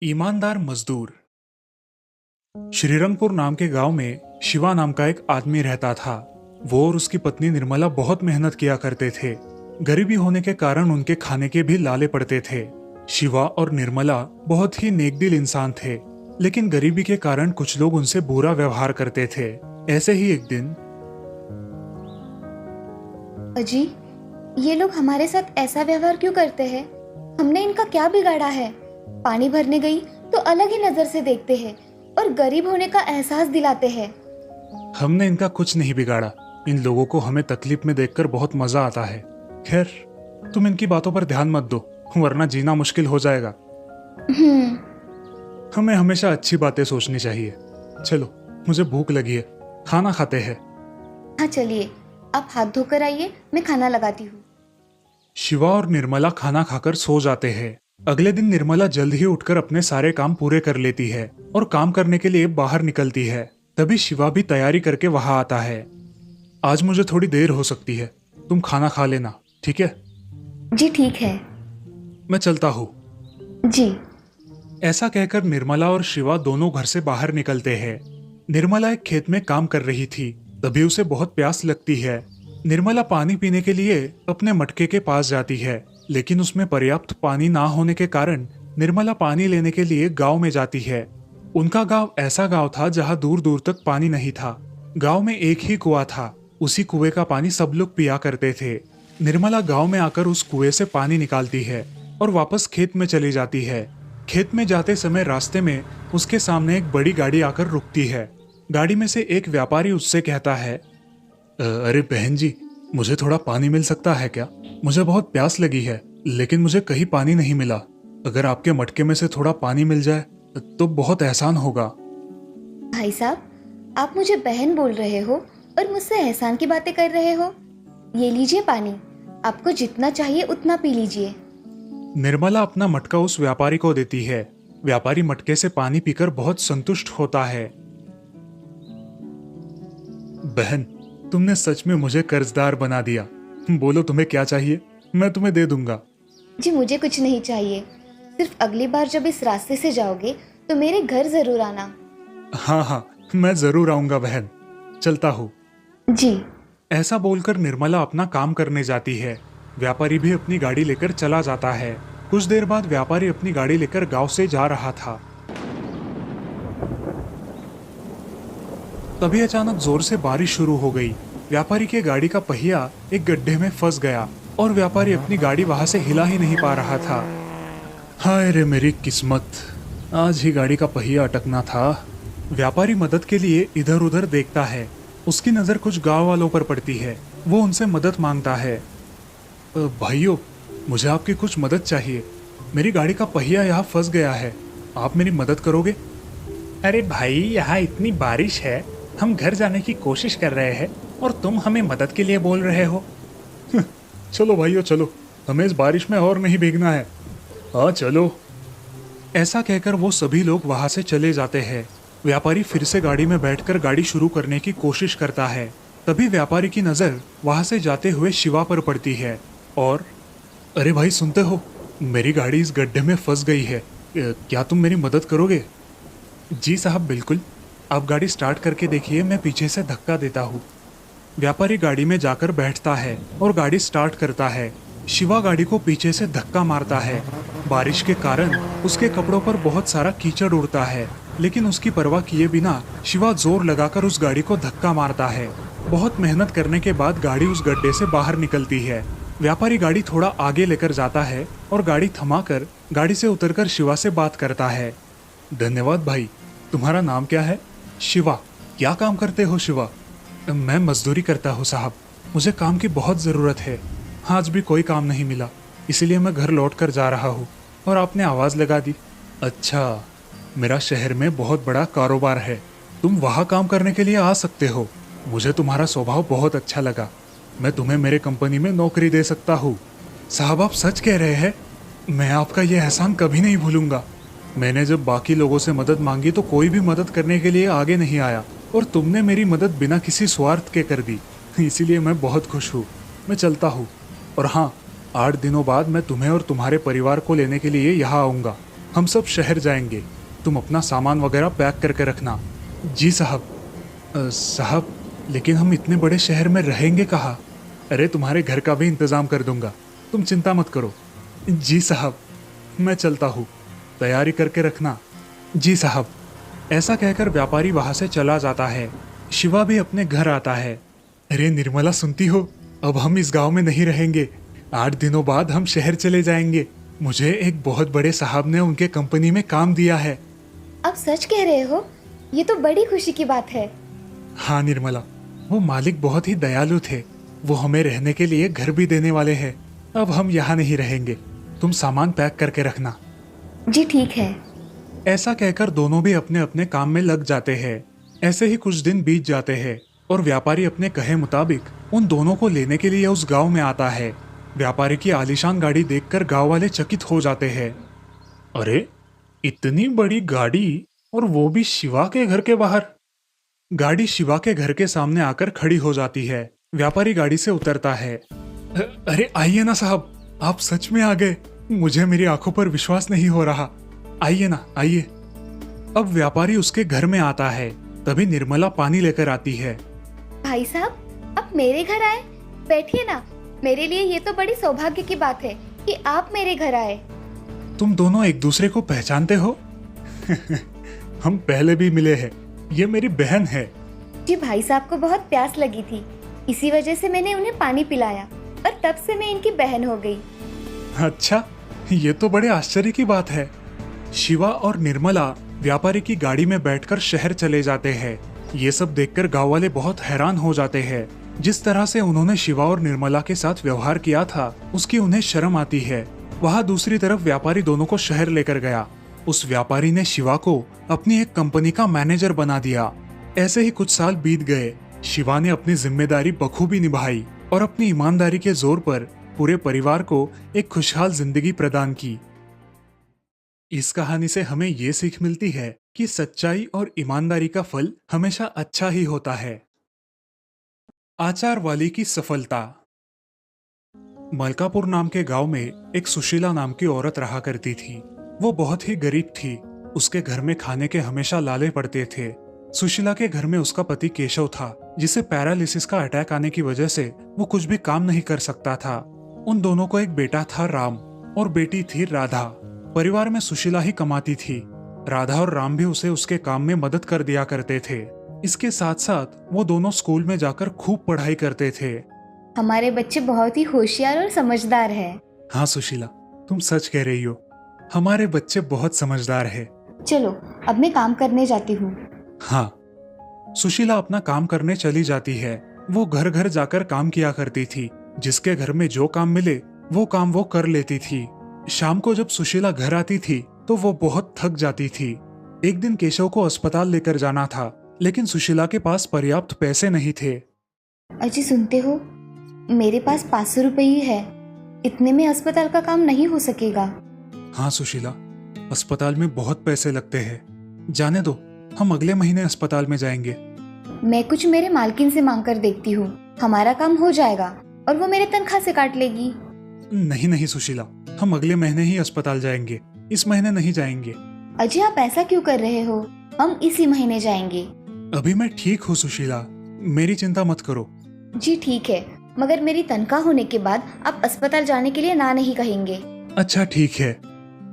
ईमानदार मजदूर। श्रीरंगपुर नाम के गांव में शिवा नाम का एक आदमी रहता था। वो और उसकी पत्नी निर्मला बहुत मेहनत किया करते थे। गरीबी होने के कारण उनके खाने के भी लाले पड़ते थे। शिवा और निर्मला बहुत ही नेकदिल इंसान थे, लेकिन गरीबी के कारण कुछ लोग उनसे बुरा व्यवहार करते थे। ऐसे ही एक दिन अजी, ये लोग हमारे साथ ऐसा व्यवहार क्यों करते हैं? हमने इनका क्या बिगाड़ा है? पानी भरने गई तो अलग ही नजर से देखते हैं और गरीब होने का एहसास दिलाते हैं। हमने इनका कुछ नहीं बिगाड़ा। इन लोगों को हमें तकलीफ में देखकर बहुत मजा आता है। खैर, तुम इनकी बातों पर ध्यान मत दो, वरना जीना मुश्किल हो जाएगा। हमें हमेशा अच्छी बातें सोचनी चाहिए। चलो, मुझे भूख लगी है, खाना खाते हैं। हाँ चलिए, आप हाथ धोकर आइए, मैं खाना लगाती हूँ। शिवा और निर्मला खाना खाकर सो जाते हैं। अगले दिन निर्मला जल्द ही उठकर अपने सारे काम पूरे कर लेती है और काम करने के लिए बाहर निकलती है। तभी शिवा भी तैयारी करके वहां आता है। आज मुझे थोड़ी देर हो सकती है, तुम खाना खा लेना, ठीक है? जी ठीक है। मैं चलता हूँ। जी। ऐसा कहकर निर्मला और शिवा दोनों घर से बाहर निकलते हैं। निर्मला एक खेत में काम कर रही थी। तभी उसे बहुत प्यास लगती है। निर्मला पानी पीने के लिए अपने मटके के पास जाती है, लेकिन उसमें पर्याप्त पानी ना होने के कारण निर्मला पानी लेने के लिए गांव में जाती है। उनका गांव ऐसा गांव था जहां दूर दूर तक पानी नहीं था। गांव में एक ही कुआं था। उसी कुएं का पानी सब लोग पिया करते थे। निर्मला गांव में आकर उस कुएं से पानी निकालती है और वापस खेत में चली जाती है। खेत में जाते समय रास्ते में उसके सामने एक बड़ी गाड़ी आकर रुकती है। गाड़ी में से एक व्यापारी उससे कहता है, अरे बहन जी, मुझे थोड़ा पानी मिल सकता है क्या? मुझे बहुत प्यास लगी है, लेकिन मुझे कहीं पानी नहीं मिला। अगर आपके मटके में से थोड़ा पानी मिल जाए तो बहुत एहसान होगा। भाई साहब, आप मुझे बहन बोल रहे हो और मुझसे एहसान की बातें कर रहे हो? ये लीजिए पानी, आपको जितना चाहिए उतना पी लीजिए। निर्मला अपना मटका उस व्यापारी को देती है। व्यापारी मटके से पानी पीकर बहुत संतुष्ट होता है। बहन, तुमने सच में मुझे कर्जदार बना दिया। बोलो तुम्हें क्या चाहिए, मैं तुम्हें दे दूंगा। जी मुझे कुछ नहीं चाहिए, सिर्फ अगली बार जब इस रास्ते से जाओगे तो मेरे घर जरूर आना। हाँ हाँ, मैं जरूर आऊंगा बहन। चलता हूँ। जी। ऐसा बोलकर निर्मला अपना काम करने जाती है। व्यापारी भी अपनी गाड़ी लेकर चला जाता है। कुछ देर बाद व्यापारी अपनी गाड़ी लेकर गांव से जा रहा था। तभी अचानक जोर से बारिश शुरू हो गई। व्यापारी के गाड़ी का पहिया एक गड्ढे में फंस गया और व्यापारी अपनी गाड़ी वहां से हिला ही नहीं पा रहा था। हाय रे मेरी किस्मत, आज ही गाड़ी का पहिया अटकना था। व्यापारी मदद के लिए इधर उधर देखता है। उसकी नजर कुछ गांव वालों पर पड़ती है। वो उनसे मदद मांगता है। भाइयों, मुझे आपकी कुछ मदद चाहिए। मेरी गाड़ी का पहिया यहाँ फंस गया है, आप मेरी मदद करोगे? अरे भाई, यहाँ इतनी बारिश है, हम घर जाने की कोशिश कर रहे हैं और तुम हमें मदद के लिए बोल रहे हो। चलो भाइयों चलो, हमें इस बारिश में और नहीं भीगना है। हाँ चलो। ऐसा कहकर वो सभी लोग वहां से चले जाते हैं। व्यापारी फिर से गाड़ी में बैठकर गाड़ी शुरू करने की कोशिश करता है। तभी व्यापारी की नजर वहां से जाते हुए शिवा पर पड़ती है और, अरे भाई सुनते हो, मेरी गाड़ी इस गड्ढे में फंस गई है, क्या तुम मेरी मदद करोगे? जी साहब बिल्कुल, आप गाड़ी स्टार्ट करके देखिए, मैं पीछे से धक्का देता हूँ। व्यापारी गाड़ी में जाकर बैठता है और गाड़ी स्टार्ट करता है। शिवा गाड़ी को पीछे से धक्का मारता है। बारिश के कारण उसके कपड़ों पर बहुत सारा कीचड़ उड़ता है, लेकिन उसकी परवाह किए बिना शिवा जोर लगाकर उस गाड़ी को धक्का मारता है। बहुत मेहनत करने के बाद गाड़ी उस गड्ढे से बाहर निकलती है। व्यापारी गाड़ी थोड़ा आगे लेकर जाता है और गाड़ी थमाकर गाड़ी से उतरकर शिवा से बात करता है। धन्यवाद भाई, तुम्हारा नाम क्या है? शिवा। क्या काम करते हो शिवा? मैं मजदूरी करता हूँ साहब, मुझे काम की बहुत ज़रूरत है। आज भी कोई काम नहीं मिला, इसलिए मैं घर लौट कर जा रहा हूँ और आपने आवाज़ लगा दी। अच्छा, मेरा शहर में बहुत बड़ा कारोबार है, तुम वहाँ काम करने के लिए आ सकते हो। मुझे तुम्हारा स्वभाव बहुत अच्छा लगा, मैं तुम्हें मेरे कंपनी में नौकरी दे सकता हूँ। साहब आप सच कह रहे हैं? मैं आपका ये एहसान कभी नहीं भूलूंगा। मैंने जब बाकी लोगों से मदद मांगी तो कोई भी मदद करने के लिए आगे नहीं आया, और तुमने मेरी मदद बिना किसी स्वार्थ के कर दी, इसीलिए मैं बहुत खुश हूँ। मैं चलता हूँ, और हाँ, 8 दिनों बाद मैं तुम्हें और तुम्हारे परिवार को लेने के लिए यहाँ आऊँगा। हम सब शहर जाएंगे। तुम अपना सामान वगैरह पैक करके रखना। जी साहब। साहब, लेकिन हम इतने बड़े शहर में रहेंगे कहाँ? अरे तुम्हारे घर का भी इंतजाम कर दूंगा, तुम चिंता मत करो। जी साहब, मैं चलता हूँ, तैयारी करके रखना। जी साहब। ऐसा कहकर व्यापारी वहां से चला जाता है। शिवा भी अपने घर आता है। अरे निर्मला, सुनती हो? अब हम इस गांव में नहीं रहेंगे। 8 दिनों बाद हम शहर चले जाएंगे। मुझे एक बहुत बड़े साहब ने उनके कंपनी में काम दिया है। आप सच कह रहे हो? ये तो बड़ी खुशी की बात है। हाँ निर्मला, वो मालिक बहुत ही दयालु थे। वो हमें रहने के लिए घर भी देने वाले हैं। अब हम यहाँ नहीं रहेंगे। तुम सामान पैक करके रखना। जी ठीक है। ऐसा कहकर दोनों भी अपने अपने काम में लग जाते हैं। ऐसे ही कुछ दिन बीत जाते हैं और व्यापारी अपने कहे मुताबिक उन दोनों को लेने के लिए उस गांव में आता है। व्यापारी की आलीशान गाड़ी देखकर गांव वाले चकित हो जाते हैं। अरे, इतनी बड़ी गाड़ी, और वो भी शिवा के घर के बाहर। गाड़ी शिवा के घर के सामने आकर खड़ी हो जाती है। व्यापारी गाड़ी से उतरता है। अरे आइए ना साहब, आप सच में आ गए। मुझे मेरी आंखों पर विश्वास नहीं हो रहा। आइए ना, आइए। अब व्यापारी उसके घर में आता है। तभी निर्मला पानी लेकर आती है। भाई साहब, आप मेरे घर आए? बैठिए ना। मेरे लिए ये तो बड़ी सौभाग्य की बात है कि आप मेरे घर आए। तुम दोनों एक दूसरे को पहचानते हो? हम पहले भी मिले हैं। ये मेरी बहन है। जी, भाई साहब को बहुत प्यास लगी थी, इसी वजह से मैंने उन्हें पानी पिलाया और तब से मैं इनकी बहन हो गई। अच्छा, ये तो बड़े आश्चर्य की बात है। शिवा और निर्मला व्यापारी की गाड़ी में बैठकर शहर चले जाते हैं। ये सब देखकर गांव वाले बहुत हैरान हो जाते हैं। जिस तरह से उन्होंने शिवा और निर्मला के साथ व्यवहार किया था, उसकी उन्हें शर्म आती है। वहाँ दूसरी तरफ व्यापारी दोनों को शहर लेकर गया। उस व्यापारी ने शिवा को अपनी एक कंपनी का मैनेजर बना दिया। ऐसे ही कुछ साल बीत गए। शिवा ने अपनी जिम्मेदारी बखूबी निभाई और अपनी ईमानदारी के जोर पर पूरे परिवार को एक खुशहाल जिंदगी प्रदान की। इस कहानी से हमें ये सीख मिलती है कि सच्चाई और ईमानदारी का फल हमेशा अच्छा ही होता है। आचार वाली की सफलता। मलकापुर नाम के गांव में एक सुशीला नाम की औरत रहा करती थी। वो बहुत ही गरीब थी। उसके घर में खाने के हमेशा लाले पड़ते थे। सुशीला के घर में उसका पति केशव था, जिसे पैरालिसिस का अटैक आने की वजह से वो कुछ भी काम नहीं कर सकता था। उन दोनों को एक बेटा था राम और बेटी थी राधा। परिवार में सुशीला ही कमाती थी। राधा और राम भी उसे उसके काम में मदद कर दिया करते थे। इसके साथ साथ वो दोनों स्कूल में जाकर खूब पढ़ाई करते थे। हमारे बच्चे बहुत ही होशियार और समझदार है। हाँ सुशीला, तुम सच कह रही हो। हमारे बच्चे बहुत समझदार है। चलो, अब मैं काम करने जाती हूँ। हाँ, सुशीला अपना काम करने चली जाती है। वो घर घर जाकर काम किया करती थी। जिसके घर में जो काम मिले वो काम वो कर लेती थी। शाम को जब सुशीला घर आती थी तो वो बहुत थक जाती थी। एक दिन केशव को अस्पताल लेकर जाना था, लेकिन सुशीला के पास पर्याप्त पैसे नहीं थे। अजी सुनते हो, मेरे पास 500 रुपये ही है। इतने में अस्पताल का काम नहीं हो सकेगा। हाँ सुशीला, अस्पताल में बहुत पैसे लगते हैं। जाने दो, हम अगले महीने अस्पताल में जाएंगे। मैं कुछ मेरे मालकिन से मांग कर देखती हूँ। हमारा काम हो जाएगा और वो मेरे तनख्वाह से काट लेगी। नहीं नहीं सुशीला, हम अगले महीने ही अस्पताल जाएंगे, इस महीने नहीं जाएंगे। अजय, आप ऐसा क्यों कर रहे हो? हम इसी महीने जाएंगे। अभी मैं ठीक हूँ सुशीला, मेरी चिंता मत करो। जी ठीक है, मगर मेरी तनख्वाह होने के बाद आप अस्पताल जाने के लिए ना नहीं कहेंगे। अच्छा ठीक है।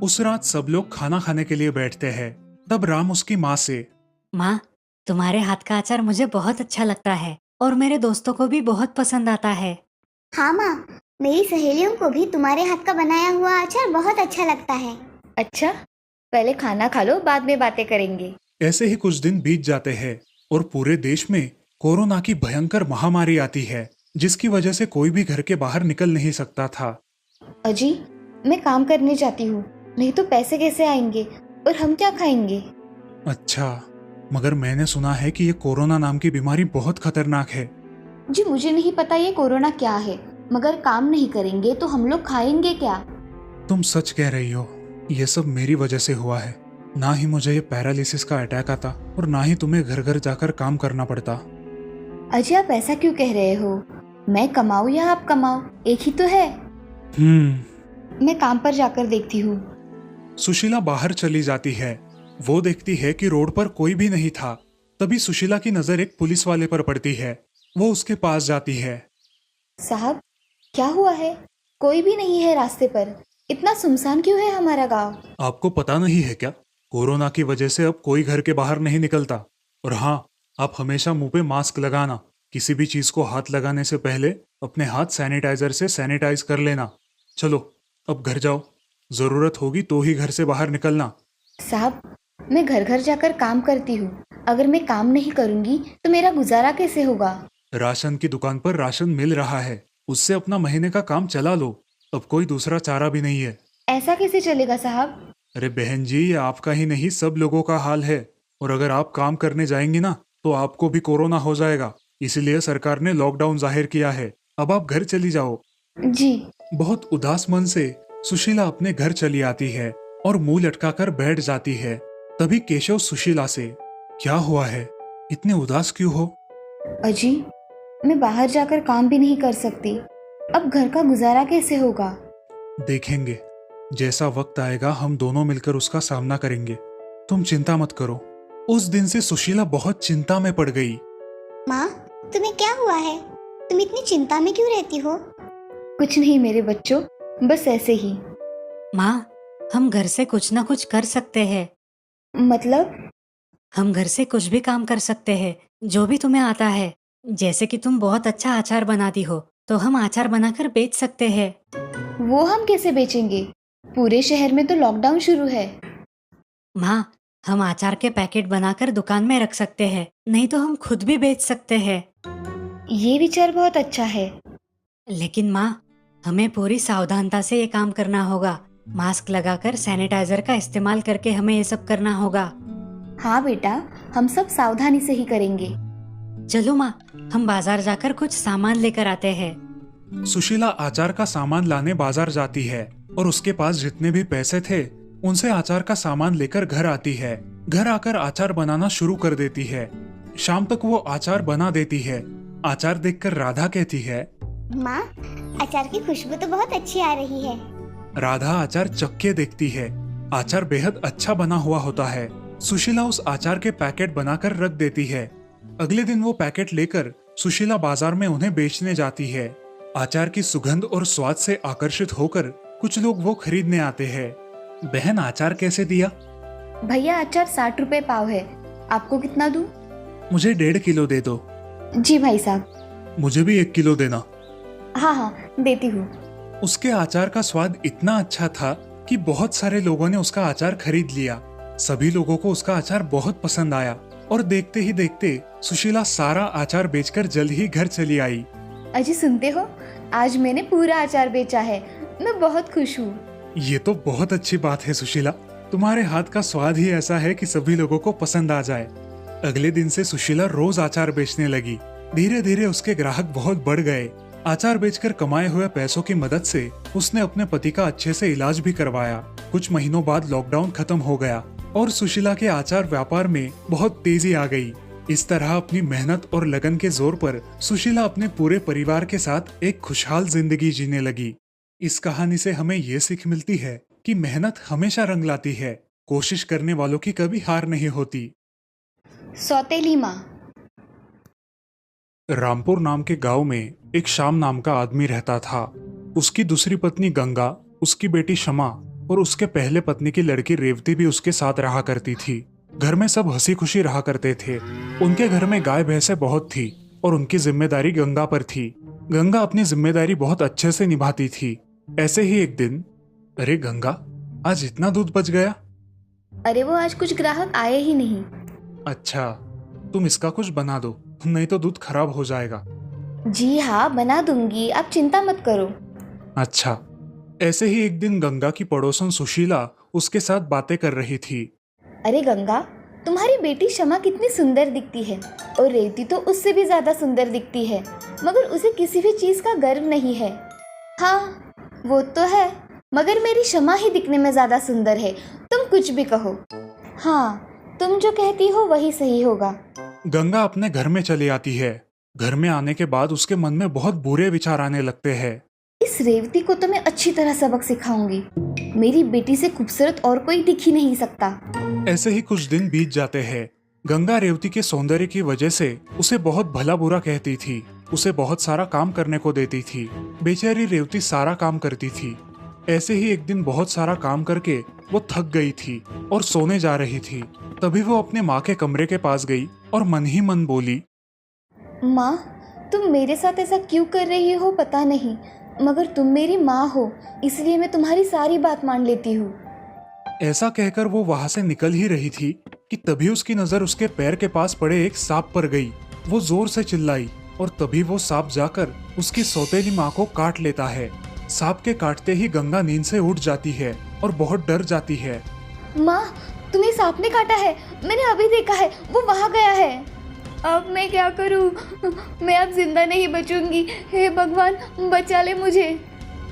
उस रात सब लोग खाना खाने के लिए बैठते हैं। तब राम उसकी माँ से, माँ, तुम्हारे हाथ का अचार मुझे बहुत अच्छा लगता है और मेरे दोस्तों को भी बहुत पसंद आता है। हाँ माँ, मेरी सहेलियों को भी तुम्हारे हाथ का बनाया हुआ अचार बहुत अच्छा लगता है। अच्छा, पहले खाना खा लो, बाद में बातें करेंगे। ऐसे ही कुछ दिन बीत जाते हैं और पूरे देश में कोरोना की भयंकर महामारी आती है, जिसकी वजह से कोई भी घर के बाहर निकल नहीं सकता था। अजी, मैं काम करने जाती हूँ, नहीं तो पैसे कैसे आएंगे और हम क्या खाएंगे? अच्छा, मगर मैंने सुना है कि ये कोरोना नाम की बीमारी बहुत खतरनाक है। जी मुझे नहीं पता ये कोरोना क्या है, मगर काम नहीं करेंगे तो हम लोग खाएंगे क्या? तुम सच कह रही हो, ये सब मेरी वजह से हुआ है। ना ही मुझे ये पैरालिसिस का अटैक आता और ना ही तुम्हें घर घर जाकर काम करना पड़ता। अजय, आप ऐसा क्यों कह रहे हो? मैं कमाऊँ या आप कमाओ, एक ही तो है। मैं काम पर जाकर देखती हूँ। सुशीला बाहर चली जाती है। वो देखती है कि रोड पर कोई भी नहीं था। तभी सुशीला की नजर एक पुलिस वाले पर पड़ती है। वो उसके पास जाती है। साहब, क्या हुआ है? कोई भी नहीं है रास्ते पर। इतना सुनसान क्यों है हमारा गांव? आपको पता नहीं है क्या, कोरोना की वजह से अब कोई घर के बाहर नहीं निकलता। और हाँ, आप हमेशा मुंह पे मास्क लगाना। किसी भी चीज को हाथ लगाने से पहले अपने हाथ सैनिटाइजर से सैनिटाइज कर लेना। चलो अब घर जाओ, जरूरत होगी तो ही घर से बाहर निकलना। साहब, मैं घर घर जाकर काम करती हूँ। अगर मैं काम नहीं करूँगी तो मेरा गुजारा कैसे होगा? राशन की दुकान पर राशन मिल रहा है, उससे अपना महीने का काम चला लो। अब कोई दूसरा चारा भी नहीं है। ऐसा कैसे चलेगा साहब? अरे बहन जी, ये आपका ही नहीं सब लोगों का हाल है। और अगर आप काम करने जाएंगी ना तो आपको भी कोरोना हो जाएगा। इसीलिए सरकार ने लॉकडाउन जाहिर किया है। अब आप घर चली जाओ। जी। बहुत उदास मन से सुशीला अपने घर चली आती है और मुंह लटकाकर बैठ जाती है। तभी केशव सुशीला से, क्या हुआ है, इतने उदास क्यों हो? अजी, मैं बाहर जाकर काम भी नहीं कर सकती। अब घर का गुजारा कैसे होगा? देखेंगे, जैसा वक्त आएगा हम दोनों मिलकर उसका सामना करेंगे। तुम चिंता मत करो। उस दिन से सुशीला बहुत चिंता में पड़ गई। माँ, तुम्हें क्या हुआ है? तुम इतनी चिंता में क्यों रहती हो? कुछ नहीं मेरे बच्चों, बस ऐसे ही। माँ, हम घर से कुछ ना कुछ कर सकते हैं। मतलब? हम घर से कुछ भी काम कर सकते हैं, जो भी तुम्हें आता है। जैसे कि तुम बहुत अच्छा अचार बनाती हो, तो हम अचार बनाकर बेच सकते हैं। वो हम कैसे बेचेंगे? पूरे शहर में तो लॉकडाउन शुरू है। माँ, हम अचार के पैकेट बनाकर दुकान में रख सकते हैं, नहीं तो हम खुद भी बेच सकते हैं। ये विचार बहुत अच्छा है। लेकिन माँ, हमें पूरी सावधानता से ये काम करना होगा। मास्क लगाकर सैनिटाइजर का इस्तेमाल करके हमें ये सब करना होगा। हाँ बेटा, हम सब सावधानी से ही करेंगे। चलो माँ, हम बाजार जाकर कुछ सामान लेकर आते हैं। सुशीला अचार का सामान लाने बाजार जाती है और उसके पास जितने भी पैसे थे उनसे अचार का सामान लेकर घर आती है। घर आकर अचार बनाना शुरू कर देती है। शाम तक वो अचार बना देती है। अचार देखकर राधा कहती है, माँ, अचार की खुशबू तो बहुत अच्छी आ रही है। राधा अचार चक्के देखती है। अचार बेहद अच्छा बना हुआ होता है। सुशीला उस अचार के पैकेट बनाकर रख देती है। अगले दिन वो पैकेट लेकर सुशीला बाजार में उन्हें बेचने जाती है। अचार की सुगंध और स्वाद से आकर्षित होकर कुछ लोग वो खरीदने आते हैं। बहन, अचार कैसे दिया? भैया, अचार 60 रुपए पाव है। आपको कितना दूं? मुझे 1.5 किलो दे दो। जी भाई साहब। मुझे भी 1 किलो देना। हाँ हाँ, देती हूँ। उसके अचार का स्वाद इतना अच्छा था कि बहुत सारे लोगों ने उसका अचार खरीद लिया। सभी लोगों को उसका अचार बहुत पसंद आया और देखते ही देखते सुशीला सारा अचार बेचकर जल्द ही घर चली आई। अजी सुनते हो, आज मैंने पूरा अचार बेचा है। मैं बहुत खुश हूँ। ये तो बहुत अच्छी बात है सुशीला। तुम्हारे हाथ का स्वाद ही ऐसा है कि सभी लोगों को पसंद आ जाए। अगले दिन से सुशीला रोज अचार बेचने लगी। धीरे धीरे उसके ग्राहक बहुत बढ़ गए। अचार बेचकर कमाए हुए पैसों की मदद से उसने अपने पति का अच्छे से इलाज भी करवाया। कुछ महीनों बाद लॉकडाउन खत्म हो गया और सुशीला के अचार व्यापार में बहुत तेजी आ गई। इस तरह अपनी मेहनत और लगन के जोर पर सुशीला अपने पूरे परिवार के साथ एक खुशहाल जिंदगी जीने लगी। इस कहानी से हमें ये सीख मिलती है कि मेहनत हमेशा रंग लाती है। कोशिश करने वालों की कभी हार नहीं होती। सौतेली माँ। रामपुर नाम के गांव में एक श्याम नाम का आदमी रहता था। उसकी दूसरी पत्नी गंगा, उसकी बेटी शमा और उसके पहले पत्नी की लड़की रेवती भी उसके साथ रहा करती थी। घर में सब हंसी खुशी रहा करते थे। उनके घर में गाय भैंसें बहुत थी और उनकी जिम्मेदारी गंगा पर थी। गंगा अपनी जिम्मेदारी बहुत अच्छे से निभाती थी। ऐसे ही एक दिन, अरे गंगा, आज इतना दूध बच गया? अरे वो आज कुछ ग्राहक आए ही नहीं। अच्छा, तुम इसका कुछ बना दो, नहीं तो दूध खराब हो जाएगा। जी हाँ, बना दूंगी, आप चिंता मत करो। अच्छा। ऐसे ही एक दिन गंगा की पड़ोसन सुशीला उसके साथ बातें कर रही थी। अरे गंगा, तुम्हारी बेटी शमा कितनी सुंदर दिखती है और रेवती तो उससे भी ज्यादा सुंदर दिखती है, मगर उसे किसी भी चीज का गर्व नहीं है। हाँ, वो तो है, मगर मेरी शमा ही दिखने में ज्यादा सुंदर है। तुम कुछ भी कहो। हाँ, तुम जो कहती हो वही सही होगा। गंगा अपने घर में चली आती है। घर में आने के बाद उसके मन में बहुत बुरे विचार आने लगते हैं। इस रेवती को तो मैं अच्छी तरह सबक सिखाऊंगी। मेरी बेटी से खूबसूरत और कोई दिख ही नहीं सकता। ऐसे ही कुछ दिन बीत जाते हैं। गंगा रेवती के सौंदर्य की वजह से उसे बहुत भला बुरा कहती थी। उसे बहुत सारा काम करने को देती थी। बेचारी रेवती सारा काम करती थी। ऐसे ही एक दिन बहुत सारा काम करके वो थक गई थी और सोने जा रही थी। तभी वो अपने माँ के कमरे के पास गई और मन ही मन बोली, माँ, तुम मेरे साथ ऐसा क्यों कर रही हो पता नहीं, मगर तुम मेरी माँ हो, इसलिए मैं तुम्हारी सारी बात मान लेती हूँ। ऐसा कहकर वो वहां से निकल ही रही थी कि तभी उसकी नजर उसके पैर के पास पड़े एक सांप पर गई। वो जोर से चिल्लाई और तभी वो सांप जाकर उसकी सौतेली माँ को काट लेता है। सांप के काटते ही गंगा नींद से उठ जाती है और बहुत डर जाती है। माँ, तुम्हें सांप ने काटा है, मैंने अभी देखा है, वो वहाँ गया है। अब मैं क्या करूँ? मैं अब जिंदा नहीं बचूंगी। हे भगवान, बचा ले मुझे।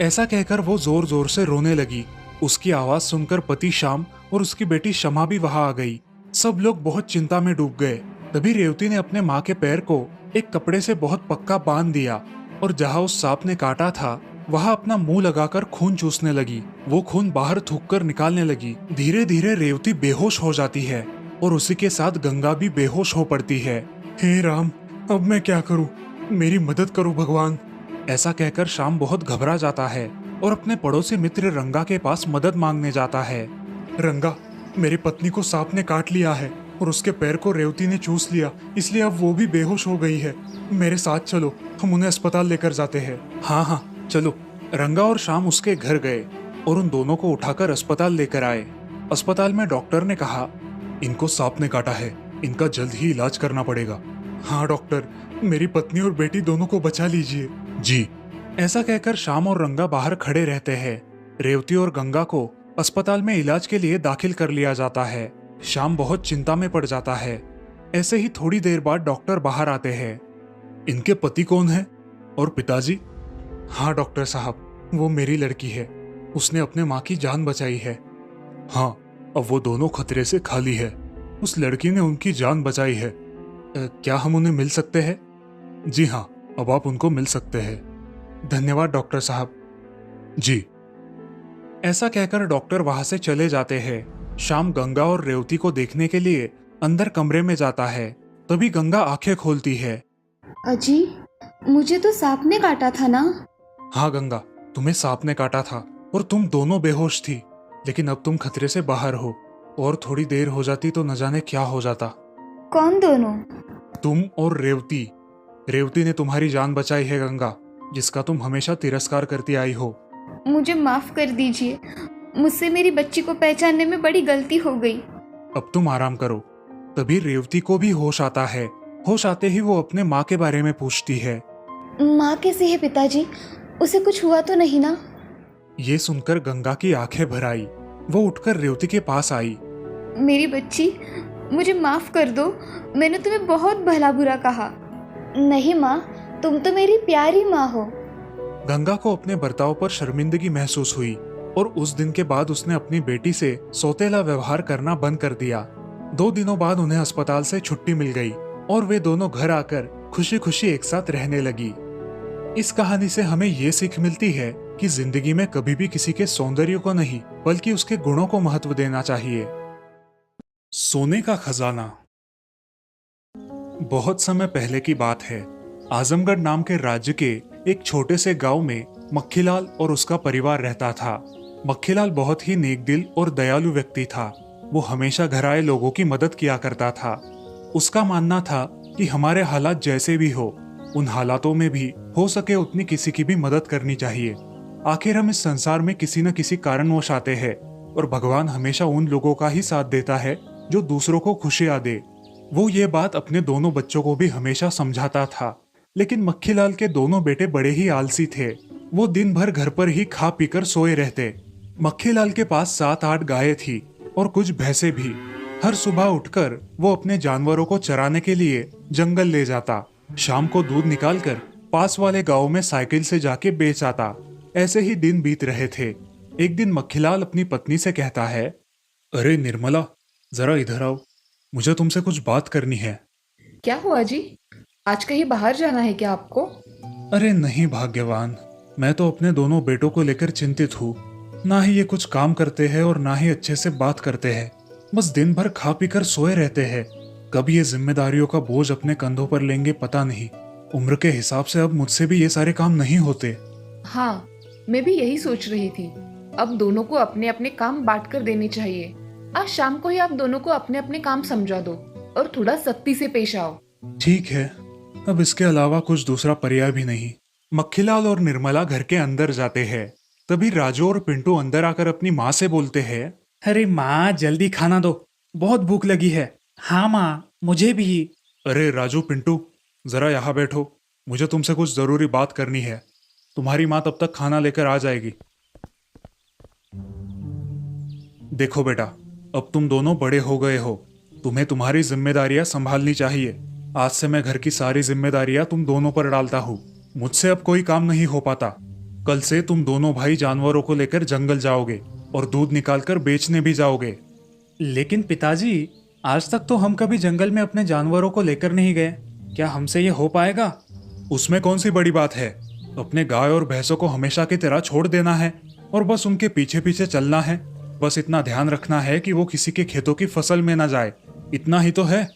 ऐसा कहकर वो जोर जोर से रोने लगी। उसकी आवाज सुनकर पति श्याम और उसकी बेटी शमा भी वहां आ गई। सब लोग बहुत चिंता में डूब गए। तभी रेवती ने अपने माँ के पैर को एक कपड़े से बहुत पक्का बांध दिया और जहाँ उस सांप ने काटा था वहां अपना मुंह लगाकर खून चूसने लगी। वो खून बाहर थूककर निकालने लगी। धीरे धीरे रेवती बेहोश हो जाती है और उसी के साथ गंगा भी बेहोश हो पड़ती है। हे राम, अब मैं क्या करूं? मेरी मदद करो भगवान। ऐसा कहकर श्याम बहुत घबरा जाता है और अपने पड़ोसी मित्र रंगा के पास मदद मांगने जाता है। रंगा, मेरी पत्नी को सांप ने काट लिया है और उसके पैर को रेवती ने चूस लिया, इसलिए अब वो भी बेहोश हो गई है। मेरे साथ चलो, हम उन्हें अस्पताल लेकर जाते हैं। हाँ हाँ चलो। रंगा और श्याम उसके घर गए और उन दोनों को उठाकर अस्पताल लेकर आए। अस्पताल में डॉक्टर ने कहा, इनको सांप ने काटा है, इनका जल्द ही इलाज करना पड़ेगा। हाँ डॉक्टर, मेरी पत्नी और बेटी दोनों को बचा लीजिए। जी। ऐसा कहकर श्याम और रंगा बाहर खड़े रहते हैं। रेवती और गंगा को अस्पताल में इलाज के लिए दाखिल कर लिया जाता है। श्याम बहुत चिंता में पड़ जाता है। ऐसे ही थोड़ी देर बाद डॉक्टर बाहर आते हैं। इनके पति कौन है और पिताजी? हाँ डॉक्टर साहब, वो मेरी लड़की है, उसने अपने माँ की जान बचाई है। हाँ, अब वो दोनों खतरे से खाली है, उस लड़की ने उनकी जान बचाई है। क्या हम उन्हें मिल सकते हैं? जी हाँ, अब आप उनको मिल सकते हैं। धन्यवाद डॉक्टर साहब। जी। ऐसा कहकर डॉक्टर वहां से चले जाते हैं। श्याम गंगा और रेवती को देखने के लिए अंदर कमरे में जाता है। तभी गंगा आंखें खोलती है। अजी, मुझे तो सांप ने काटा था ना? हाँ गंगा, तुम्हें सांप ने काटा था और तुम दोनों बेहोश थी, लेकिन अब तुम खतरे से बाहर हो। और थोड़ी देर हो जाती तो न जाने क्या हो जाता। कौन दोनों? तुम और रेवती। रेवती ने तुम्हारी जान बचाई है गंगा, जिसका तुम हमेशा तिरस्कार करती आई हो। मुझे माफ कर दीजिए, मुझसे मेरी बच्ची को पहचानने में बड़ी गलती हो गई। अब तुम आराम करो। तभी रेवती को भी होश आता है। होश आते ही वो अपने माँ के बारे में पूछती है। माँ कैसी है पिताजी? उसे कुछ हुआ तो नहीं ना? ये सुनकर गंगा की आंखें भर आई। वो उठकर रेवती के पास आई। मेरी बच्ची, मुझे माफ कर दो, मैंने तुम्हें बहुत भला बुरा कहा। नहीं माँ, तुम तो मेरी प्यारी माँ हो। गंगा को अपने बर्ताव पर शर्मिंदगी महसूस हुई और उस दिन के बाद उसने अपनी बेटी से सौतेला व्यवहार करना बंद कर दिया। 2 दिनों बाद उन्हें अस्पताल से छुट्टी मिल गई और वे दोनों घर आकर खुशी खुशी एक साथ रहने लगी। इस कहानी से हमें ये सीख मिलती है कि जिंदगी में कभी भी किसी के सौंदर्य को नहीं बल्कि उसके गुणों को महत्व देना चाहिए। सोने का खजाना। बहुत समय पहले की बात है। आजमगढ़ नाम के राज्य के एक छोटे से गांव में मक्खीलाल और उसका परिवार रहता था। मक्खीलाल बहुत ही नेकदिल और दयालु व्यक्ति था। वो हमेशा घर आए लोगों की मदद किया करता था। उसका मानना था कि हमारे हालात जैसे भी हो, उन हालातों में भी हो सके उतनी किसी की भी मदद करनी चाहिए। आखिर हम इस संसार में किसी न किसी कारणवश आते हैं और भगवान हमेशा उन लोगों का ही साथ देता है जो दूसरों को खुशियां दे। वो ये बात अपने दोनों बच्चों को भी हमेशा समझाता था। लेकिन मक्खीलाल के दोनों बेटे बड़े ही आलसी थे। वो दिन भर घर पर ही खा पीकर सोए रहते। मक्खीलाल के पास 7-8 गायें थी और कुछ भैंसे भी। हर सुबह उठकर वो अपने जानवरों को चराने के लिए जंगल ले जाता। शाम को दूध निकालकर पास वाले गांव में साइकिल से जाके बेच आता। ऐसे ही दिन बीत रहे थे। एक दिन मक्खीलाल अपनी पत्नी से कहता है, अरे निर्मला, जरा इधर आओ, मुझे तुमसे कुछ बात करनी है। क्या हुआ जी? आज कहीं बाहर जाना है क्या आपको? अरे नहीं भाग्यवान, मैं तो अपने दोनों बेटों को लेकर चिंतित हूँ। ना ही ये कुछ काम करते हैं और ना ही अच्छे से बात करते हैं। बस दिन भर खा पी कर सोए रहते हैं। कब ये जिम्मेदारियों का बोझ अपने कंधों पर लेंगे पता नहीं। उम्र के हिसाब से अब मुझसे भी ये सारे काम नहीं होते। हाँ, मैं भी यही सोच रही थी। अब दोनों को अपने अपने काम बांट कर देने चाहिए। आज शाम को ही आप दोनों को अपने अपने काम समझा दो और थोड़ा सख्ती से पेश आओ। ठीक है, अब इसके अलावा कुछ दूसरा पर्याय भी नहीं। मक्खीलाल और निर्मला घर के अंदर जाते हैं। तभी राजू और पिंटू अंदर आकर अपनी माँ से बोलते हैं। अरे माँ, जल्दी खाना दो, बहुत भूख लगी है। हाँ माँ, मुझे भी। अरे राजू, पिंटू, जरा यहाँ बैठो, मुझे तुमसे कुछ जरूरी बात करनी है। तुम्हारी माँ तब तक खाना लेकर आ जाएगी। देखो बेटा, अब तुम दोनों बड़े हो गए हो, तुम्हें तुम्हारी जिम्मेदारियां संभालनी चाहिए। आज से मैं घर की सारी जिम्मेदारियां तुम दोनों पर डालता हूँ। मुझसे अब कोई काम नहीं हो पाता। कल से तुम दोनों भाई जानवरों को लेकर जंगल जाओगे और दूध निकालकर बेचने भी जाओगे। लेकिन पिताजी, आज तक तो हम कभी जंगल में अपने जानवरों को लेकर नहीं गए। क्या हमसे ये हो पाएगा? उसमें कौन सी बड़ी बात है। अपने गाय और भैंसों को हमेशा की तरह छोड़ देना है और बस उनके पीछे पीछे चलना है। बस इतना ध्यान रखना है कि वो किसी के खेतों की फसल में ना जाए। इतना ही तो है।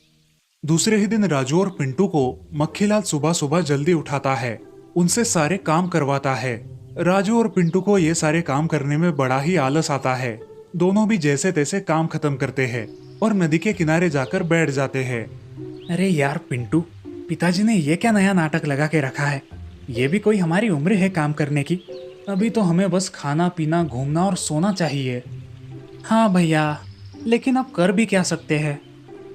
दूसरे ही दिन राजू और पिंटू को मक्खीलाल सुबह सुबह जल्दी उठाता है, उनसे सारे काम करवाता है। राजू और पिंटू को ये सारे काम करने में बड़ा ही आलस आता है। दोनों भी जैसे तैसे काम खत्म करते हैं और नदी के किनारे जाकर बैठ जाते हैं। अरे यार पिंटू, पिताजी ने ये क्या नया नाटक लगा के रखा है? ये भी कोई हमारी उम्र है काम करने की? अभी तो हमें बस खाना पीना, घूमना और सोना चाहिए। हाँ भैया, लेकिन अब कर भी क्या सकते हैं?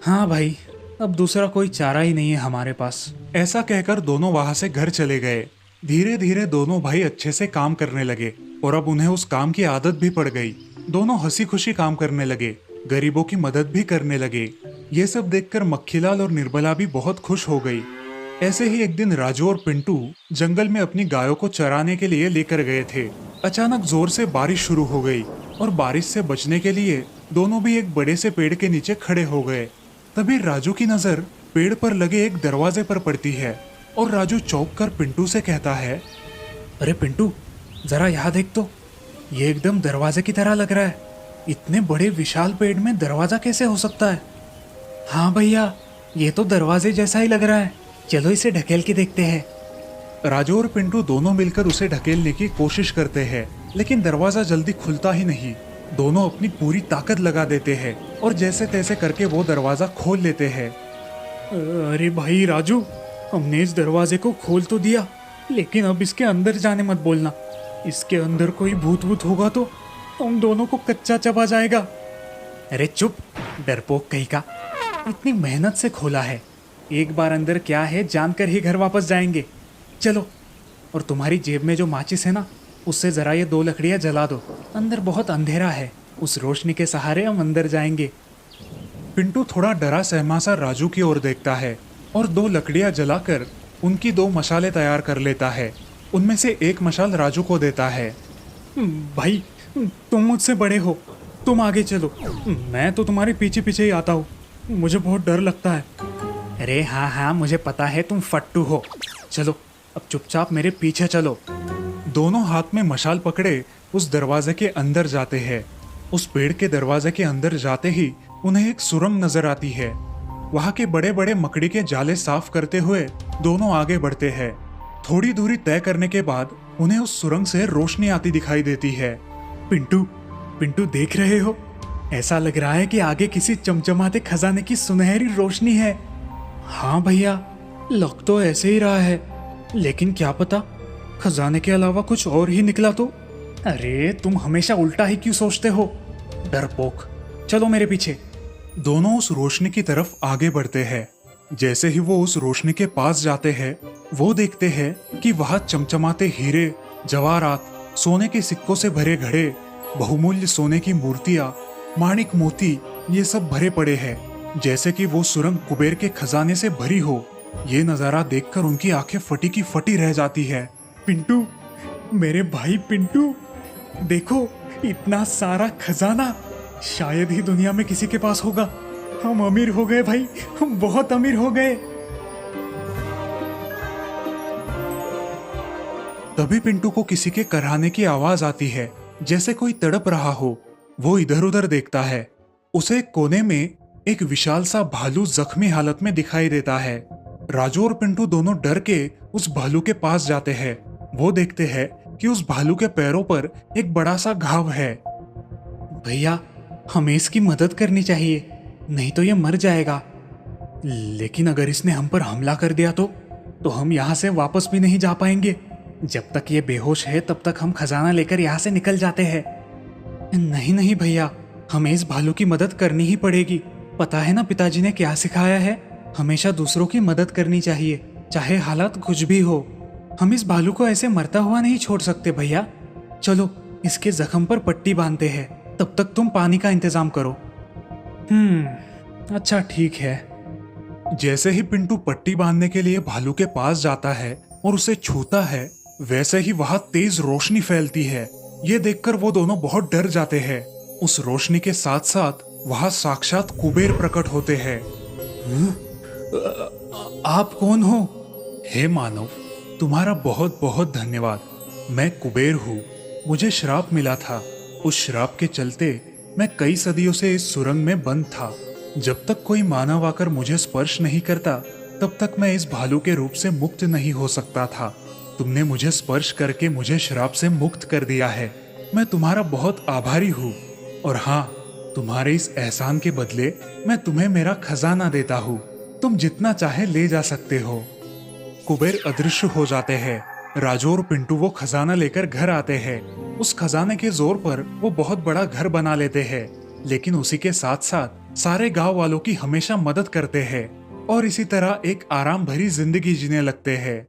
हाँ भाई, अब दूसरा कोई चारा ही नहीं है हमारे पास। ऐसा कहकर दोनों वहां से घर चले गए। धीरे धीरे दोनों भाई अच्छे से काम करने लगे और अब उन्हें उस काम की आदत भी पड़ गई। दोनों हंसी खुशी काम करने लगे, गरीबों की मदद भी करने लगे। ये सब देखकर मक्खीलाल और निर्मला भी बहुत खुश हो गई। ऐसे ही एक दिन राजू और पिंटू जंगल में अपनी गायों को चराने के लिए लेकर गए थे। अचानक जोर से बारिश शुरू हो गई और बारिश से बचने के लिए दोनों भी एक बड़े से पेड़ के नीचे खड़े हो गए। तभी राजू की नजर पेड़ पर लगे एक दरवाजे पर पड़ती है और राजू चौंक कर पिंटू से कहता है। अरे पिंटू, जरा यहाँ देख तो, ये एकदम दरवाजे की तरह लग रहा है। इतने बड़े विशाल पेड़ में दरवाजा कैसे हो सकता है? हाँ भैया, ये तो दरवाजे जैसा ही लग रहा है। चलो इसे ढकेल के देखते हैं। राजू और पिंटू दोनों मिलकर उसे ढकेलने की कोशिश करते हैं, लेकिन दरवाजा जल्दी खुलता ही नहीं। दोनों अपनी पूरी ताकत लगा देते हैं और जैसे तैसे करके वो दरवाजा खोल लेते हैं। अरे भाई राजू, हमने इस दरवाजे को खोल तो दिया, लेकिन अब इसके अंदर जाने मत बोलना। इसके अंदर कोई भूत वूत होगा तो हम दोनों को कच्चा चबा जाएगा। अरे चुप, डरपोक कहीं का। इतनी मेहनत से खोला है, एक बार अंदर क्या है जानकर ही घर वापस जाएंगे। चलो, और तुम्हारी जेब में जो माचिस है ना, उससे जरा ये 2 लकड़ियां जला दो। अंदर बहुत अंधेरा है, उस रोशनी के सहारे हम अंदर जाएंगे। पिंटू थोड़ा डरा सहमा सा राजू की ओर देखता है और 2 लकड़ियां जलाकर उनकी 2 मशालें तैयार कर लेता है। उनमें से एक मशाल राजू को देता है। भाई, तुम मुझसे बड़े हो, तुम आगे चलो, मैं तो तुम्हारे पीछे पीछे ही आता हूँ। मुझे बहुत डर लगता है। अरे हाँ हाँ, मुझे पता है तुम फट्टू हो। चलो, अब चुपचाप मेरे पीछे चलो। दोनों हाथ में मशाल पकड़े उस दरवाजे के अंदर जाते हैं। उस पेड़ के दरवाजे के अंदर जाते ही उन्हें एक सुरंग नजर आती है। वहां के बड़े बड़े मकड़ी के जाले साफ करते हुए दोनों आगे बढ़ते हैं। थोड़ी दूरी तय करने के बाद उन्हें उस सुरंग से रोशनी आती दिखाई देती है। पिंटू, पिंटू देख रहे हो? ऐसा लग रहा है कि आगे किसी चमचमाते खजाने की सुनहरी रोशनी है। हाँ भैया, लग तो ऐसे ही रहा है, लेकिन क्या पता खजाने के अलावा कुछ और ही निकला तो। अरे तुम हमेशा उल्टा ही क्यों सोचते हो, डरपोक। चलो मेरे पीछे। दोनों उस रोशनी की तरफ आगे बढ़ते हैं। जैसे ही वो उस रोशनी के पास जाते हैं, वो देखते हैं कि वहां चमचमाते हीरे, जवाहरात, सोने के सिक्कों से भरे घड़े, बहुमूल्य सोने की मूर्तियां, माणिक मोती, ये सब भरे पड़े हैं। जैसे कि वो सुरंग कुबेर के खजाने से भरी हो। ये नजारा देखकर उनकी आंखें फटी की फटी रह जाती है। पिंटू, मेरे भाई पिंटू, देखो इतना सारा खजाना, शायद ही दुनिया में किसी के पास होगा। हम अमीर हो गए भाई, हम बहुत अमीर हो गए। तभी पिंटू को किसी के कराहने की आवाज आती है, जैसे कोई तड़प रहा हो। वो इधर उधर देखता है। उसे एक कोने में एक विशाल सा भालू जख्मी हालत में दिखाई देता है। राजू और पिंटू दोनों डर के उस भालू के पास जाते हैं। वो देखते हैं कि उस भालू के पैरों पर एक बड़ा सा घाव है। भैया, हमें इसकी मदद करनी चाहिए, नहीं तो ये मर जाएगा। लेकिन अगर इसने हम पर हमला कर दिया तो हम यहाँ से वापस भी नहीं जा पाएंगे। जब तक ये बेहोश है तब तक हम खजाना लेकर यहाँ से निकल जाते हैं। नहीं नहीं भैया, हमें इस भालू की मदद करनी ही पड़ेगी। पता है ना पिताजी ने क्या सिखाया है? हमेशा दूसरों की मदद करनी चाहिए, चाहे हालात कुछ भी हो। हम इस भालू को ऐसे मरता हुआ नहीं छोड़ सकते भैया। चलो इसके जख्म पर पट्टी बांधते हैं, तब तक तुम पानी का इंतजाम करो। अच्छा ठीक है। जैसे ही पिंटू पट्टी बांधने के लिए भालू के पास जाता है और उसे छूता है, वैसे ही वहां तेज रोशनी फैलती है। ये देखकर वो दोनों बहुत डर जाते हैं। उस रोशनी के साथ साथ वहां साक्षात कुबेर प्रकट होते हैं। आप कौन हो? हे मानव, तुम्हारा बहुत बहुत धन्यवाद। मैं कुबेर हूँ। मुझे श्राप मिला था। उस श्राप के चलते मैं कई सदियों से इस सुरंग में बंद था। जब तक कोई मानव आकर मुझे स्पर्श नहीं करता, तब तक मैं इस भालू के रूप से मुक्त नहीं हो सकता था। तुमने मुझे स्पर्श करके मुझे श्राप से मुक्त कर दिया है। मैं तुम्हारा बहुत आभारी हूँ। और हाँ, तुम्हारे इस एहसान के बदले मैं तुम्हें मेरा खजाना देता हूँ। तुम जितना चाहे ले जा सकते हो। कुबेर अदृश्य हो जाते हैं। राजू और पिंटू वो खजाना लेकर घर आते हैं। उस खजाने के जोर पर वो बहुत बड़ा घर बना लेते हैं, लेकिन उसी के साथ साथ सारे गांव वालों की हमेशा मदद करते हैं और इसी तरह एक आराम भरी जिंदगी जीने लगते हैं।